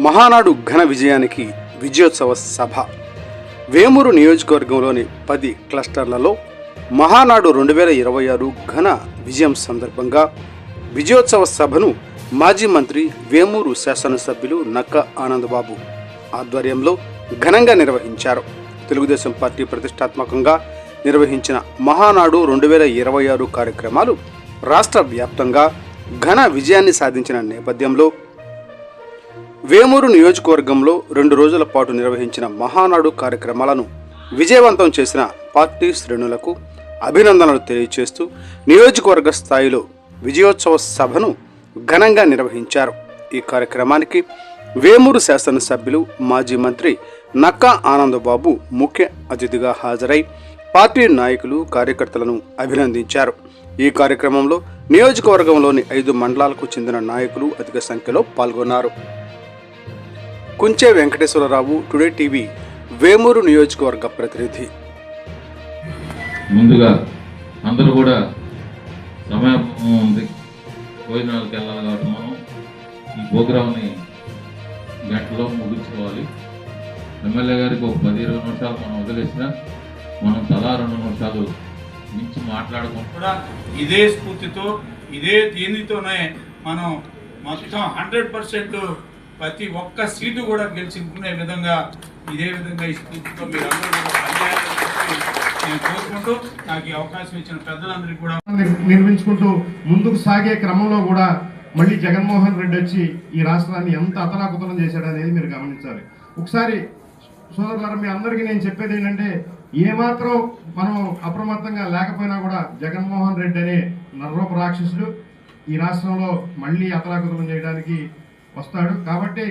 మహానాడు ఘన విజయానికి విజయోత్సవ సభ. వేమూరు నియోజకవర్గంలోని 10 క్లస్టర్లలో మహానాడు 2026 ఘన విజయం సందర్భంగా విజయోత్సవ సభను మాజీ మంత్రి వేమూరు శాసనసభ్యులు నక్కా ఆనందబాబు ఆధ్వర్యంలో ఘనంగా నిర్వహించారు. తెలుగుదేశం పార్టీ ప్రతిష్టాత్మకంగా నిర్వహించిన మహానాడు 2026 కార్యక్రమాలు రాష్ట్ర వ్యాప్తంగా ఘన విజయాన్ని సాధించిన నేపథ్యంలో వేమూరు నియోజకవర్గంలో 2 రోజుల పాటు నిర్వహించిన మహానాడు కార్యక్రమాలను విజయవంతం చేసిన పార్టీ శ్రేణులకు అభినందనలు తెలియజేస్తూ నియోజకవర్గ స్థాయిలో విజయోత్సవ సభను ఘనంగా నిర్వహించారు. ఈ కార్యక్రమానికి వేమూరు శాసనసభ్యులు మాజీ మంత్రి నక్కా ఆనందబాబు ముఖ్య అతిథిగా హాజరై పార్టీ నాయకులు కార్యకర్తలను అభినందించారు. ఈ కార్యక్రమంలో నియోజకవర్గంలోని 5 మండలాలకు చెందిన నాయకులు అధిక సంఖ్యలో పాల్గొన్నారు. కుంచే వెంకటేశ్వరరావు, టుడే టీవీ, వేమూరు నియోజకవర్గ ప్రతినిధి. ముందుగా అందరూ కూడా సమయం ఉంది, భోజనాలకు వెళ్ళాలి కాబట్టి మనం ఈ ప్రోగ్రామ్ని గంటలో ముగించుకోవాలి. ఎమ్మెల్యే గారికి ఒక 10-20 నిమిషాలు మనం వదిలేసినా మనం తలా 2 నిమిషాలు మించి మాట్లాడుకుంటూ ఇదే స్ఫూర్తితో ఇదే దీనితోనే మనం మొత్తం 100% ప్రతి ఒక్క సీటు కూడా గెలుచుకునే విధంగా ఇదే విధంగా ఈ స్ఫూర్తితో మీరు అందరూ కూడా పనిచేయాలని నేను కోరుకుంటూ నాకు ఈ అవకాశం ఇచ్చిన పెద్దలందరికీ కూడా నిర్మించుకుంటూ ముందుకు సాగే క్రమంలో కూడా మళ్ళీ జగన్మోహన్ రెడ్డి వచ్చి ఈ రాష్ట్రాన్ని ఎంత అతలాకుతలం చేశాడు అనేది మీరు గమనించాలి. ఒకసారి సోదరులారా, మీ అందరికీ నేను చెప్పేది ఏంటంటే, ఏమాత్రం మనం అప్రమత్తంగా లేకపోయినా కూడా జగన్మోహన్ రెడ్డి అనే నర్రూప రాక్షసుడు ఈ రాష్ట్రంలో మళ్ళీ అతలాకుతలం చేయడానికి వస్తాడు. కాబట్టి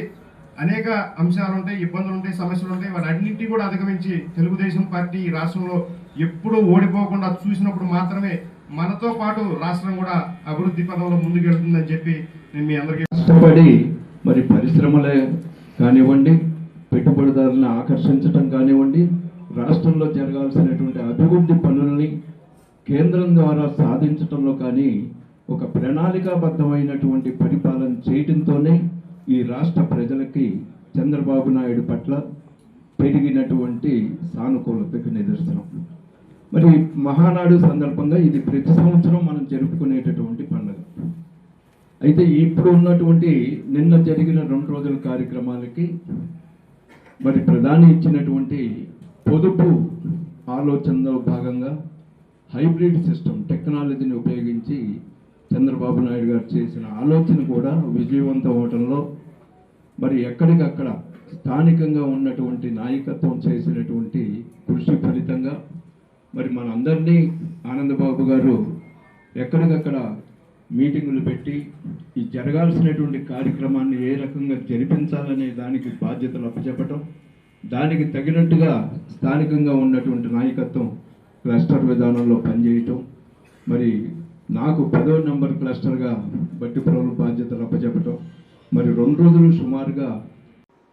అనేక అంశాలు ఉంటాయి, ఇబ్బందులు ఉంటాయి, సమస్యలు ఉంటాయి. వాటన్నింటినీ కూడా అధిగమించి తెలుగుదేశం పార్టీ ఈ రాష్ట్రంలో ఎప్పుడూ ఓడిపోకుండా చూసినప్పుడు మాత్రమే మనతో పాటు రాష్ట్రం కూడా అభివృద్ధి పదంలో ముందుకెళ్తుందని చెప్పి నేను మీ అందరికీ కష్టపడి మరి పరిశ్రమలే కానివ్వండి, పెట్టుబడిదారులను ఆకర్షించడం కానివ్వండి, రాష్ట్రంలో జరగాల్సినటువంటి అభివృద్ధి పనుల్ని కేంద్రం ద్వారా సాధించడంలో కానీ ఒక ప్రణాళికాబద్ధమైనటువంటి పరిపాలన చేయడంతోనే ఈ రాష్ట్ర ప్రజలకి చంద్రబాబు నాయుడు పట్ల పెరిగినటువంటి సానుకూలతకు నిదర్శనం. మరి మహానాడు సందర్భంగా ఇది ప్రతి సంవత్సరం మనం జరుపుకునేటటువంటి పండుగ. అయితే ఇప్పుడు ఉన్నటువంటి నిన్న జరిగిన 2 రోజుల కార్యక్రమాలకి మరి ప్రధాని ఇచ్చినటువంటి పొదుపు ఆలోచనలో భాగంగా హైబ్రిడ్ సిస్టమ్ టెక్నాలజీని ఉపయోగించి చంద్రబాబు నాయుడు గారు చేసిన ఆలోచన కూడా విజయవంతం అవడంలో మరి ఎక్కడికక్కడ స్థానికంగా ఉన్నటువంటి నాయకత్వం చేసినటువంటి కృషి ఫలితంగా మరి మనందరినీ ఆనందబాబు గారు ఎక్కడికక్కడ మీటింగులు పెట్టి ఈ జరగాల్సినటువంటి కార్యక్రమాన్ని ఏ రకంగా జరిపించాలనే దానికి బాధ్యతలు అప్పచెప్పటం, దానికి తగినట్టుగా స్థానికంగా ఉన్నటువంటి నాయకత్వం క్లస్టర్ విధానంలో పనిచేయటం, మరి నాకు 10వ నెంబర్ క్లస్టర్గా బట్టిపురం బాధ్యతలు అప్పచెప్పటం, మరి 2 రోజులు సుమారుగా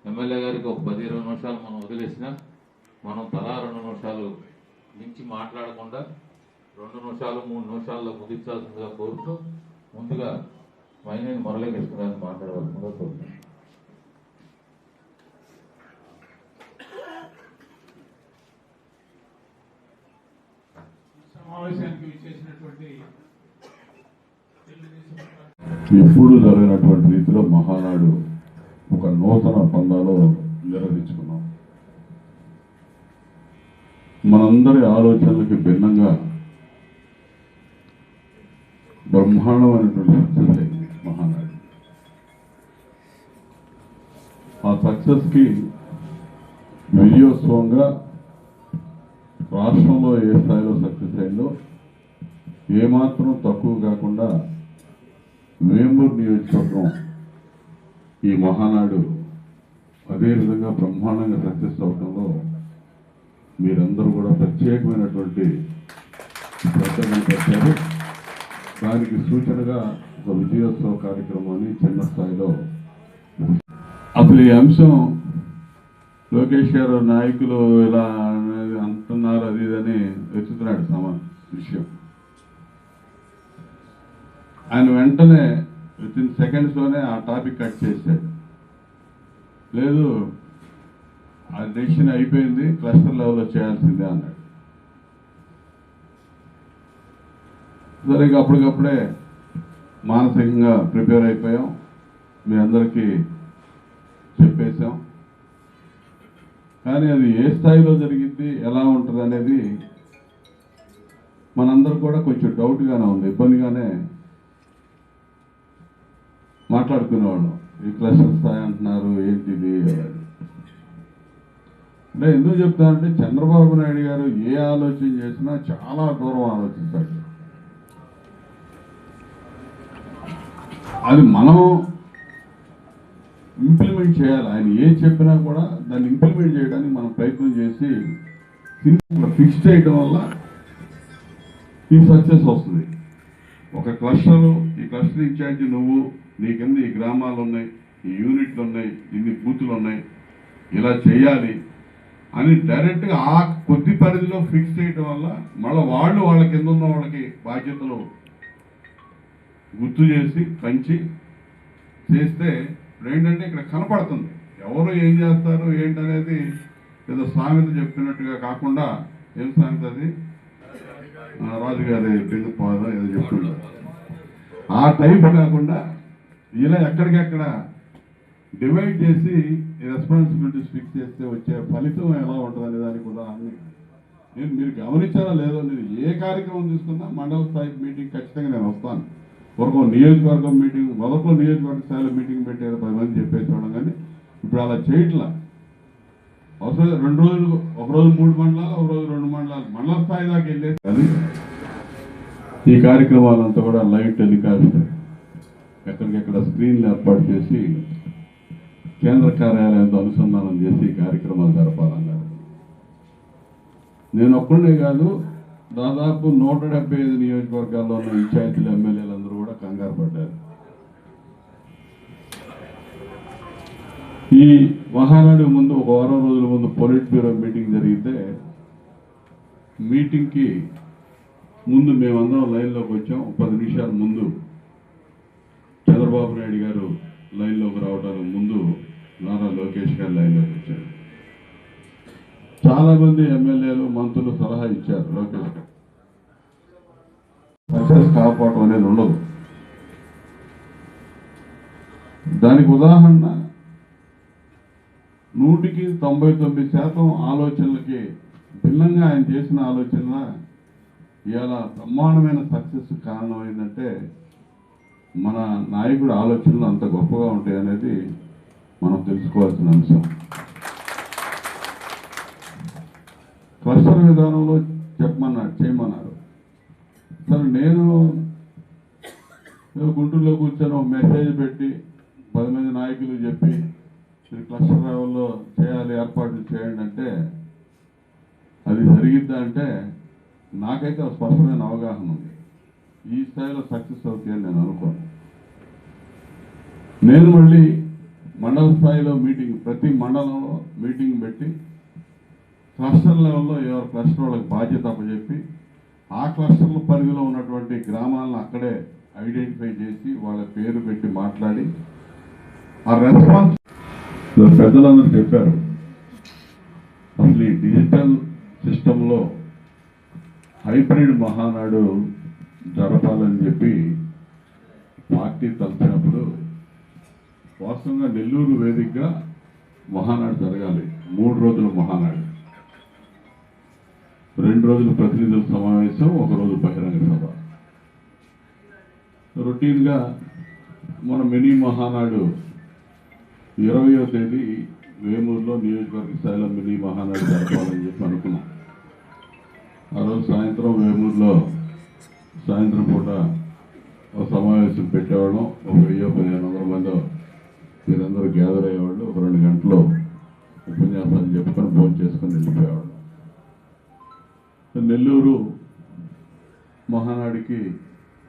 ఎమ్మెల్యే గారికి ఒక 10-20 నిమిషాలు మనం వదిలేసినా మనం తలా 2 నిమిషాలు మించి మాట్లాడకుండా 2 నిమిషాలు 3 నిమిషాల్లో ముగించాల్సిందిగా కోరుతూ ముందుగా మైనేని మురళీకృష్ణ గారిని మాట్లాడవలసిందిగా కోరుతున్నాను. సమావేశానికి విచ్చేసినటువంటి ఎప్పుడు జరిగినటువంటి రీతిలో మహానాడు ఒక నూతన పందాలో నిర్వహించుకున్నాం. మనందరి ఆలోచనలకి భిన్నంగా బ్రహ్మాండమైనటువంటి సక్సెస్ అయింది మహానాడు. ఆ సక్సెస్కి విజయోత్సవంగా రాష్ట్రంలో ఏ స్థాయిలో సక్సెస్ అయిందో ఏమాత్రం తక్కువ కాకుండా వేమూరు నియోజకవర్గం ఈ మహానాడు అదేవిధంగా బ్రహ్మాండంగా సక్సెస్ అవడంలో మీరందరూ కూడా ప్రత్యేకమైనటువంటి శ్రద్ధను పెట్టారు. దానికి సూచనగా ఒక విజయోత్సవ కార్యక్రమాన్ని చిన్న స్థాయిలో అసలు ఈ అంశం లోకేష్ గారు నాయకులు ఇలా అంటున్నారు అది ఇదని వెతుకుతున్నాడు విషయం. ఆయన వెంటనే విత్ ఇన్ సెకండ్స్లోనే ఆ టాపిక్ కట్ చేశాడు. లేదు ఆ డెసిషన్ అయిపోయింది, క్లస్టర్ లెవెల్లో చేయాల్సిందే అన్నాడు. సరే అప్పటికప్పుడే మానసికంగా ప్రిపేర్ అయిపోయాం, మీ అందరికీ చెప్పేశాం. కానీ అది ఏ స్థాయిలో జరిగింది, ఎలా ఉంటుంది అనేది మనందరూ కూడా కొంచెం డౌట్గానే ఉంది, ఇబ్బందిగానే మాట్లాడుకునేవాళ్ళం. ఈ క్లస్టర్ స్థాయి అంటున్నారు, ఏంటిది అంటే ఎందుకు చెప్తానంటే చంద్రబాబు నాయుడు గారు ఏ ఆలోచన చేసినా చాలా దూరం ఆలోచిస్తాడు. అది మనం ఇంప్లిమెంట్ చేయాలి. ఆయన ఏం చెప్పినా కూడా దాన్ని ఇంప్లిమెంట్ చేయడానికి మనం ప్రయత్నం చేసి ఫిక్స్ చేయడం వల్ల ఈ సక్సెస్ వస్తుంది. ఒక క్లస్టర్, ఈ క్లస్టర్ ఇన్ఛార్జి నువ్వు, నీ కింద ఈ గ్రామాలు ఉన్నాయి, ఈ యూనిట్లు ఉన్నాయి, ఇన్ని బూతులు ఉన్నాయి, ఇలా చేయాలి అని డైరెక్ట్గా ఆ కొద్ది పరిధిలో ఫిక్స్ చేయడం వల్ల మళ్ళీ వాళ్ళ కింద ఉన్న వాళ్ళకి బాధ్యతలు గుర్తు చేసి పంచి చేస్తే ఏంటంటే ఇక్కడ కనపడుతుంది ఎవరు ఏం చేస్తారు ఏంటనేది. ఏదో సామెత చెప్తున్నట్టుగా కాకుండా, ఏం సామెత అది, రాజుగారి బిందుపాద ఏదో చెప్తున్నారు, ఆ టైప్ కాకుండా ఇలా ఎక్కడికెక్కడ డివైడ్ చేసి రెస్పాన్సిబిలిటీస్ ఫిక్స్ చేస్తే వచ్చే ఫలితం ఎలా ఉంటుంది అనే దానికి ఉదాహరణ మీరు గమనించారా లేదో, నేను ఏ కార్యక్రమం తీసుకున్నా మండల స్థాయి మీటింగ్ ఖచ్చితంగా నేను వస్తాను. ఒక నియోజకవర్గం మీటింగ్, మొదట్లో నియోజకవర్గ స్థాయిలో మీటింగ్ పెట్టారు, 10 మంది చెప్పేసేవాళ్ళం. కానీ ఇప్పుడు అలా చేయట్లా. అవసరం 2 రోజులు, ఒక రోజు 3 మండలాలు, ఒక రోజు 2 మండలాలు, మండల స్థాయి దాకా వెళ్ళేది. కానీ ఈ కార్యక్రమాలంతా కూడా లైవ్ టెలికాస్ట్ ఎక్కడికెక్కడ స్క్రీన్లు ఏర్పాటు చేసి కేంద్ర కార్యాలయంతో అనుసంధానం చేసి ఈ కార్యక్రమాలు జరపాలన్నారు. నేను ఒక్కడే కాదు, దాదాపు 175 నియోజకవర్గాల్లో ఉన్న పంచాయతీలు, ఎమ్మెల్యేలు అందరూ కూడా కంగారు పడ్డారు. ఈ మహానాడు ముందు ఒక వారం రోజుల ముందు పొలిట్ బ్యూరో మీటింగ్ జరిగితే, మీటింగ్కి ముందు మేమందరం లైన్లోకి వచ్చాం. 10 నిమిషాల ముందు చంద్రబాబు నాయుడు గారు లైన్లోకి రావడానికి ముందు నారా లోకేష్ గారు లైన్లోకి వచ్చారు. చాలా మంది ఎమ్మెల్యేలు, మంత్రులు సలహా ఇచ్చారు లోకేష్ గారు. సక్సెస్ కాపాడటం అనేది ఉండదు. దానికి ఉదాహరణ 100కి 99% ఆలోచనలకి భిన్నంగా ఆయన చేసిన ఆలోచన ఇవాళ బ్రహ్మాండమైన సక్సెస్ కారణమైందంటే మన నాయకుడు ఆలోచనలు అంత గొప్పగా ఉంటాయి అనేది మనం తెలుసుకోవాల్సిన అంశం. క్లస్టర్ విధానంలో చేయమన్నారు. సరే నేను గుంటూరులో కూర్చొని మెసేజ్ పెట్టి 10 మంది నాయకులు చెప్పి మీరు క్లస్టర్ లెవెల్లో చేయాలి, ఏర్పాట్లు చేయండి అంటే అది జరిగిద్దా అంటే నాకైతే స్పష్టమైన అవగాహన ఉంది. ఈ స్థాయిలో సక్సెస్ అవుతాయని నేను అనుకోను. నేను మళ్ళీ మండల స్థాయిలో మీటింగ్, ప్రతి మండలంలో మీటింగ్ పెట్టి క్లస్టర్ లెవెల్లో ఎవరు క్లస్టర్ వాళ్ళకి బాధ్యత అప్పచెప్పి ఆ క్లస్టర్ల పరిధిలో ఉన్నటువంటి గ్రామాలను అక్కడే ఐడెంటిఫై చేసి వాళ్ళ పేరు పెట్టి మాట్లాడి ఆ రెస్పాన్స్ పెద్దలందరూ చెప్పారు. అసలు ఈ డిజిటల్ సిస్టంలో హైబ్రిడ్ మహానాడు జరపాలని చెప్పి పార్టీ తలచినప్పుడు వాస్తవంగా నెల్లూరు వేదికగా మహానాడు జరగాలి. 3 రోజుల మహానాడు, 2 రోజులు ప్రతినిధుల సమావేశం, 1 రోజు బహిరంగ సభ. రొటీన్గా మన మినీ మహానాడు 20వ తేదీ వేమూరులో నియోజకవర్గ స్థాయిలో మినీ మహానాడు జరపాలని చెప్పి అనుకున్నాం. ఆ రోజు సాయంత్రం వేమూరులో సాయంత్రం పూట ఒక సమావేశం పెట్టేవాళ్ళం. 1000-1500 మంది మీరందరూ గ్యాదర్ అయ్యేవాళ్ళు. ఒక 2 గంటలు ఉపన్యాసాలు చెప్పుకొని భోజనం చేసుకొని వెళ్ళిపోయేవాళ్ళు. నెల్లూరు మహానాడికి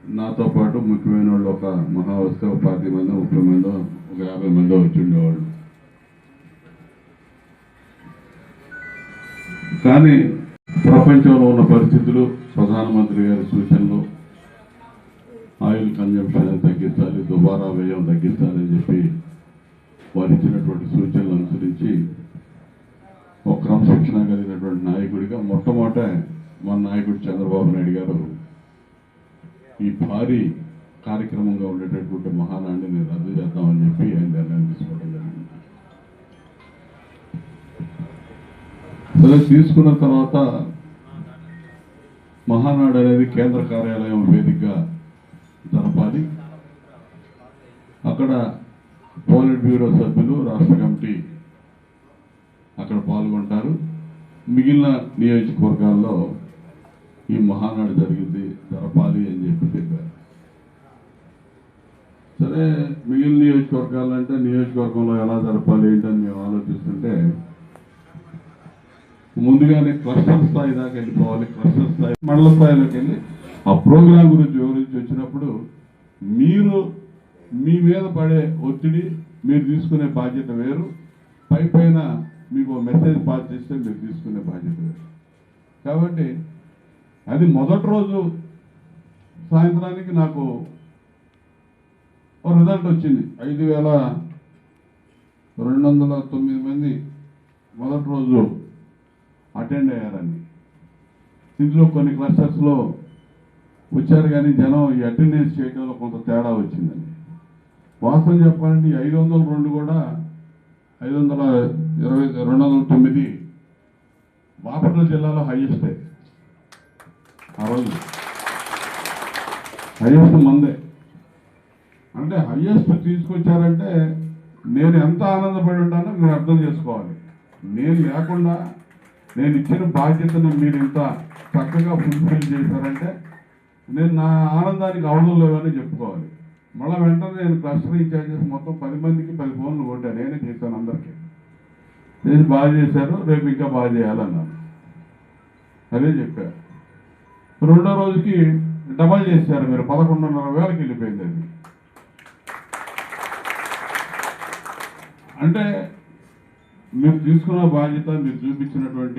నాతో పాటు ముఖ్యమైన వాళ్ళు ఒక మహా వస్తే 10 మంది, 30 మంది, 50 మంది వచ్చి ఉండేవాళ్ళు. కానీ ప్రపంచంలో ఉన్న పరిస్థితులు, ప్రధానమంత్రి గారి సూచనలు, ఆయిల్ కన్జంప్షన్ తగ్గించాలి, దుబారా వ్యయం తగ్గించాలని చెప్పి వారు ఇచ్చినటువంటి సూచనలు అనుసరించి ఒక క్రమశిక్షణ కలిగినటువంటి నాయకుడిగా మొట్టమొదట మన నాయకుడు చంద్రబాబు నాయుడు గారు ఈ భారీ కార్యక్రమంగా ఉండేటటువంటి మహానాడిని రద్దు చేద్దామని చెప్పి ఆయన నిర్ణయం తీసుకోవడం జరిగింది. సరే, తీసుకున్న తర్వాత మహానాడు అనేది కేంద్ర కార్యాలయం వేదికగా జరపాలి. అక్కడ పోలిట్ బ్యూరో సభ్యులు, రాష్ట్ర కమిటీ అక్కడ పాల్గొంటారు. మిగిలిన నియోజకవర్గాల్లో ఈ మహానాడు జరపాలి అని చెప్పి చెప్పారు. సరే, మిగిలిన నియోజకవర్గాలు అంటే నియోజకవర్గంలో ఎలా జరపాలి ఏంటని మేము ఆలోచిస్తుంటే ముందుగానే క్లస్టర్ స్థాయి దాకా వెళ్ళిపోవాలి. క్లస్టర్ స్థాయి మండల స్థాయిలోకి వెళ్ళి ఆ ప్రోగ్రాం గురించి వివరించి వచ్చినప్పుడు మీరు మీ మీద పడే ఒత్తిడి, మీరు తీసుకునే బాధ్యత వేరు. పైన మీకు మెసేజ్ పాస్ చేస్తే మీరు తీసుకునే బాధ్యత వేరు. కాబట్టి అది మొదటి రోజు సాయంత్రానికి నాకు ఒక రిజల్ట్ వచ్చింది. 5,209 మంది మొదటి రోజు అటెండ్ అయ్యారని. ఇందులో కొన్ని క్లస్టర్స్లో వచ్చారు కానీ జనం ఈ అటెండెన్స్ చేయడంలో కొంత తేడా వచ్చిందని. వాస్తవం చెప్పాలంటే 502 కూడా 209 బాపట్ల జిల్లాలో హైయెస్టే. ఆ రోజు హైయెస్ట్ మందే. అంటే హైయెస్ట్ తీసుకొచ్చారంటే నేను ఎంత ఆనందపడి ఉంటానో మీరు అర్థం చేసుకోవాలి. నేను లేకుండా నేను ఇచ్చిన బాధ్యతను మీరు ఇంత చక్కగా ఫుల్ఫిల్ చేశారంటే నేను నా ఆనందానికి అవధులు లేవని చెప్పుకోవాలి. మళ్ళీ వెంటనే నేను క్లస్టర్ ఇన్ఛార్జెస్ మొత్తం 10 మందికి 10 ఫోన్లు కొట్టాను. నేనే చేశాను అందరికీ. నేను బాగా చేశారు, రేపు ఇంకా బాగా చేయాలన్నాను. అదే చెప్పారు. రెండో రోజుకి డబల్ చేశారు మీరు, 11,500 వెళ్ళిపోయింది అది. అంటే మీరు తీసుకున్న బాధ్యత, మీరు చూపించినటువంటి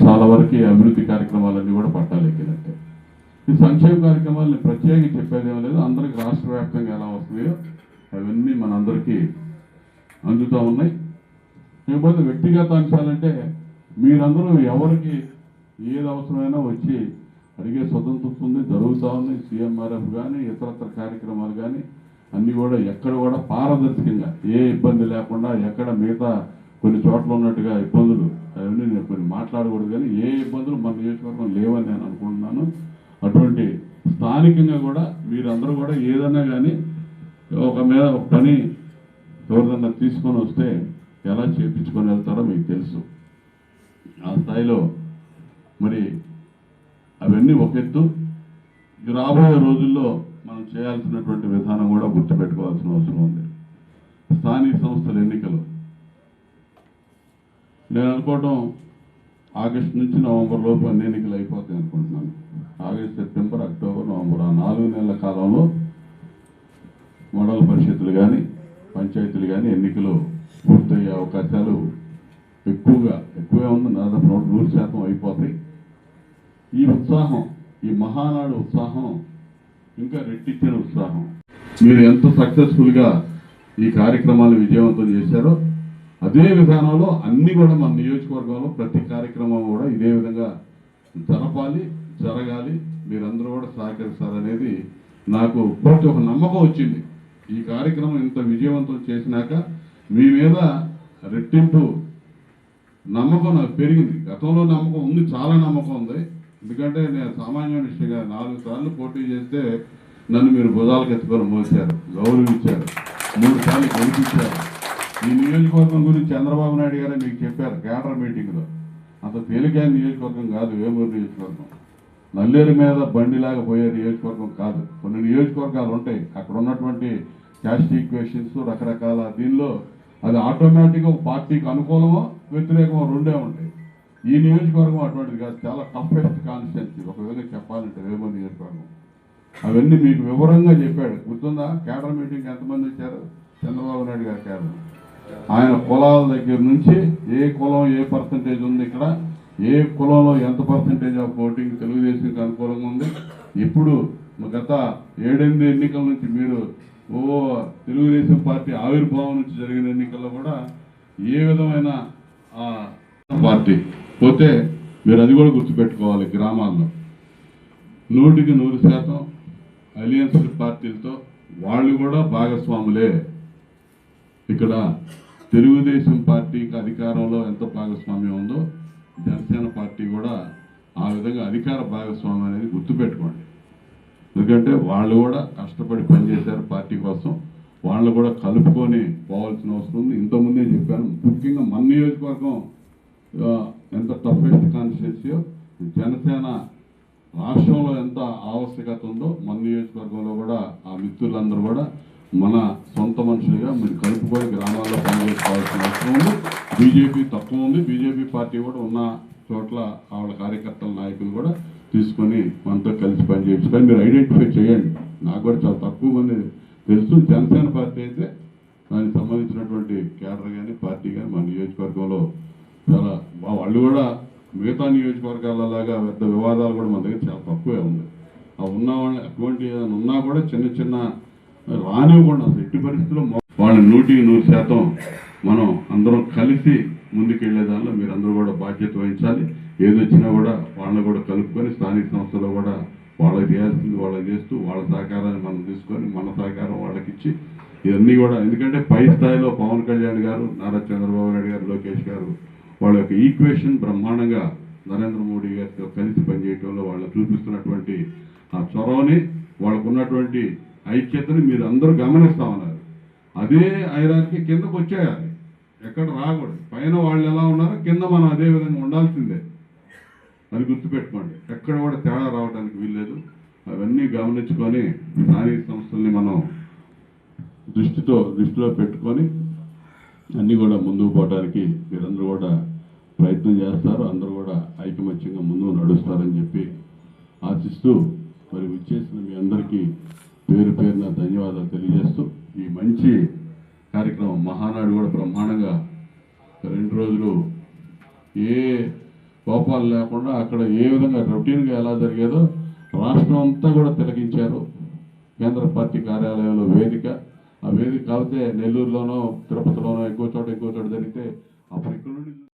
చాలా వరకు అభివృద్ధి కార్యక్రమాలన్నీ కూడా పట్టాలెక్కినట్టే. ఈ సంక్షేమ కార్యక్రమాలు నేను ప్రత్యేకంగా చెప్పేదేమో లేదు. అందరికి రాష్ట్ర వ్యాప్తంగా ఎలా వస్తున్నాయో అవన్నీ మనందరికీ అందుతూ ఉన్నాయి. లేకపోతే వ్యక్తిగత అంశాలంటే మీరందరూ ఎవరికి ఏది అవసరమైనా వచ్చి అడిగే స్వతంత్రం ఉంది, జరుగుతూ ఉంది. సీఎంఆర్ఎఫ్ కానీ ఇతరత్ర కార్యక్రమాలు కానీ అన్నీ కూడా ఎక్కడ కూడా పారదర్శకంగా ఏ ఇబ్బంది లేకుండా, ఎక్కడ మిగతా కొన్ని చోట్ల ఉన్నట్టుగా ఇబ్బందులు అవన్నీ నేను కొన్ని మాట్లాడకూడదు కానీ ఏ ఇబ్బందులు మన నియోజకవర్గం లేవని నేను అనుకుంటున్నాను. అటువంటి స్థానికంగా కూడా మీరందరూ కూడా ఏదన్నా కానీ ఒక పని ఎవరిదన్నా తీసుకొని వస్తే ఎలా చేయించుకొని వెళ్తారో మీకు తెలుసు. ఆ స్థాయిలో మరి అవన్నీ ఒక ఎత్తు. రాబోయే రోజుల్లో మనం చేయాల్సినటువంటి విధానం కూడా గుర్తుపెట్టుకోవాల్సిన అవసరం ఉంది. స్థానిక సంస్థల ఎన్నికలు నేను అనుకోవటం ఆగస్టు నుంచి నవంబర్ లోపు అన్ని ఎన్నికలు అయిపోతాయి అనుకుంటున్నాను. ఆగస్టు, సెప్టెంబర్, అక్టోబర్, నవంబర్ ఆ 4 నెలల కాలంలో మండల పరిషత్తులు కానీ పంచాయతీలు కానీ ఎన్నికలు పూర్తయ్యే అవకాశాలు ఎక్కువే ఉంది. దాదాపు 100% అయిపోతాయి. ఈ ఉత్సాహం, ఈ మహానాడు ఉత్సాహం ఇంకా రెట్టించిన ఉత్సాహం. మీరు ఎంత సక్సెస్ఫుల్గా ఈ కార్యక్రమాన్ని విజయవంతం చేశారో అదే విధానంలో అన్ని కూడా మన నియోజకవర్గంలో ప్రతి కార్యక్రమం కూడా ఇదే విధంగా జరగాలి. మీరందరూ కూడా సహకరిస్తారనేది నాకు పూర్తి ఒక నమ్మకం వచ్చింది. ఈ కార్యక్రమం ఇంత విజయవంతం చేసినాక మీ మీద రెట్టింపు నమ్మకం నాకు పెరిగింది. గతంలో నమ్మకం ఉంది, చాలా నమ్మకం ఉంది. ఎందుకంటే నేను సామాన్య విషయంగా 4 సార్లు పోటీ చేస్తే నన్ను మీరు భుజాలకు ఎత్తుకొని మోసారు, గౌరవించారు, 3 సార్లు గెలిపించారు. ఈ నియోజకవర్గం గురించి చంద్రబాబు నాయుడు గారే మీకు చెప్పారు క్యాడర్ మీటింగ్లో. అంత తేలికైన నియోజకవర్గం కాదు వేమూరు నియోజకవర్గం. నల్లేరు మీద బండిలాగా పోయే నియోజకవర్గం కాదు. కొన్ని నియోజకవర్గాలు ఉంటాయి, అక్కడ ఉన్నటువంటి క్యాస్ట్ ఈక్వేషన్స్ రకరకాల దీనిలో అది ఆటోమేటిక్గా ఒక పార్టీకి అనుకూలమో వ్యతిరేకమో రెండే ఉంటాయి. ఈ నియోజకవర్గం అటువంటిది కాదు. చాలా టఫెస్ట్ కాన్స్టిట్యున్సీ ఒక విధంగా చెప్పాలంటే వేమూరు నియోజకవర్గం. అవన్నీ మీకు వివరంగా చెప్పాడు. గుర్తుందా? క్యాడర్ మీటింగ్ ఎంతమంది వచ్చారు? చంద్రబాబు నాయుడు గారి క్యాడర్. ఆయన కులాల దగ్గర నుంచి ఏ కులం ఏ పర్సంటేజ్ ఉంది, ఇక్కడ ఏ కులంలో ఎంత పర్సంటేజ్ ఆఫ్ ఓటింగ్ తెలుగుదేశంకి అనుకూలంగా ఉంది, ఇప్పుడు గత 7-8 ఎన్నికల నుంచి మీరు తెలుగుదేశం పార్టీ ఆవిర్భావం నుంచి జరిగిన ఎన్నికల్లో కూడా ఏ విధమైన పార్టీ పోతే మీరు అది కూడా గుర్తుపెట్టుకోవాలి. గ్రామాల్లో 100% అలియన్స్ పార్టీలతో వాళ్ళు కూడా భాగస్వాములే. ఇక్కడ తెలుగుదేశం పార్టీకి అధికారంలో ఎంత భాగస్వామ్యం ఉందో జనసేన పార్టీ కూడా ఆ విధంగా అధికార భాగస్వామ్యం అనేది గుర్తుపెట్టుకోండి. ఎందుకంటే వాళ్ళు కూడా కష్టపడి పనిచేశారు పార్టీ కోసం, వాళ్ళు కూడా కలుపుకొని పోవాల్సిన అవసరం ఉంది. ఇంతకుముందే చెప్పాను, ముఖ్యంగా మన నియోజకవర్గం ఎంత టఫెస్ట్ కాన్స్టిట్యూన్సీయో, జనసేన రాష్ట్రంలో ఎంత ఆవశ్యకత ఉందో మన నియోజకవర్గంలో కూడా ఆ మిత్రులందరూ కూడా మన సొంత మనుషులుగా మీరు కలుపుకొని గ్రామాల్లో పనిచేసుకోవాల్సిన అవసరం ఉంది. బీజేపీ తక్కువ ఉంది, బీజేపీ పార్టీ కూడా ఉన్న చోట్ల వాళ్ళ కార్యకర్తల నాయకులు కూడా తీసుకొని మనతో కలిసి పనిచేయచ్చు. కానీ మీరు ఐడెంటిఫై చేయండి. నాకు కూడా చాలా తక్కువ మంది తెలుసు. జనసేన పార్టీ అయితే దానికి సంబంధించినటువంటి కేడర్ కానీ పార్టీ కానీ మన నియోజకవర్గంలో చాలా వాళ్ళు కూడా మిగతా నియోజకవర్గాలలాగా పెద్ద వివాదాలు కూడా మన దగ్గర చాలా తక్కువే ఉంది. ఆ ఉన్న వాళ్ళు అటువంటి ఏదైనా ఉన్నా కూడా చిన్న చిన్న రానివ్వకుండా అసలు ఎట్టి పరిస్థితుల్లో వాళ్ళని 100% మనం అందరం కలిసి ముందుకెళ్లే దానిలో మీరు అందరూ కూడా బాధ్యత వహించాలి. ఏదొచ్చినా కూడా వాళ్ళని కూడా కలుపుకొని స్థానిక సంస్థలో కూడా వాళ్ళకి చేయాల్సింది వాళ్ళకి చేస్తూ వాళ్ళ సహకారాన్ని మనం తీసుకొని మన సహకారం వాళ్ళకి ఇచ్చి ఇవన్నీ కూడా, ఎందుకంటే పై స్థాయిలో పవన్ కళ్యాణ్ గారు, నారా చంద్రబాబు నాయుడు గారు, లోకేష్ గారు వాళ్ళ యొక్క ఈక్వేషన్ బ్రహ్మాండంగా నరేంద్ర మోడీ గారితో కలిసి పనిచేయడంలో వాళ్ళు చూపిస్తున్నటువంటి ఆ చొరవని, వాళ్ళకు ఉన్నటువంటి ఐక్యతని మీరు అందరూ గమనిస్తామన్నారు. అదే ఐరానికి కిందకు వచ్చేయాలి, ఎక్కడ రాకూడదు. పైన వాళ్ళు ఎలా ఉన్నారో కింద మనం అదే విధంగా ఉండాల్సిందే. అది గుర్తుపెట్టుకోండి, ఎక్కడ కూడా తేడా రావడానికి వీల్లేదు. అవన్నీ గమనించుకొని స్థానిక సంస్థల్ని మనం దృష్టిలో పెట్టుకొని అన్నీ కూడా ముందుకు పోవడానికి మీరందరూ కూడా ప్రయత్నం చేస్తారు. అందరూ కూడా ఐకమత్యంగా ముందుకు నడుస్తారని చెప్పి ఆశిస్తూ మరి విచ్చేసిన మీ అందరికీ పేరు పేరున ధన్యవాదాలు తెలియజేస్తూ, ఈ మంచి కార్యక్రమం మహానాడు కూడా బ్రహ్మాండంగా 2 రోజులు ఏ కోపాలు లేకుండా అక్కడ ఏ విధంగా రొటీన్గా ఎలా జరిగేదో రాష్ట్రం అంతా కూడా తిలకించారు. కేంద్ర పార్టీ కార్యాలయంలో వేదిక, ఆ వేదిక కాకపోతే నెల్లూరులోనో తిరుపతిలోనో ఎక్కువ చోట జరిగితే అప్పుడు ఇక్కడ నుండి